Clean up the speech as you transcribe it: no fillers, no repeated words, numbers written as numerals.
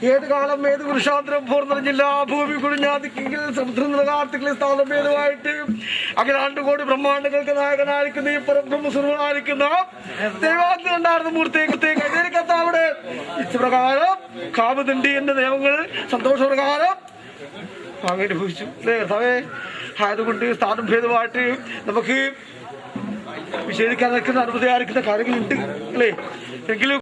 ഏത് കാലം ഏത് പുരുഷാന്തരം പൂർണ്ണറിഞ്ഞില്ല. ഭൂമി കുഴിഞ്ഞാതിക്കെങ്കിൽ സമുദ്രം നിലകാർത്തിക്കൽ സ്ഥാനം ഭേദമായിട്ട് അഖിലാണ്ടുകോടി ബ്രഹ്മാണ്ടങ്ങൾക്ക് നായകനായിരിക്കുന്ന ഈ പരബ്രഹ്മസ്വരൂപനായിരിക്കുന്ന ദൈവാഗ്നി ഉണ്ടായിരുന്ന മൂർത്തിയെ കൈതേരി കർത്താവിടെ ഇഷ്ടപ്രകാരം കാമതണ്ടി എന്ന നിയമങ്ങൾ സന്തോഷപ്രകാരം അനുഭവിച്ചു അല്ലേ കർത്താവേ. ആയതുകൊണ്ട് സ്ഥാനം ഭേദമായിട്ട് നമുക്ക് വിശേഷിക്കാൻ നിൽക്കുന്ന അനുമതി ആയിരിക്കുന്ന കാര്യങ്ങളുണ്ട് അല്ലേ. എങ്കിലും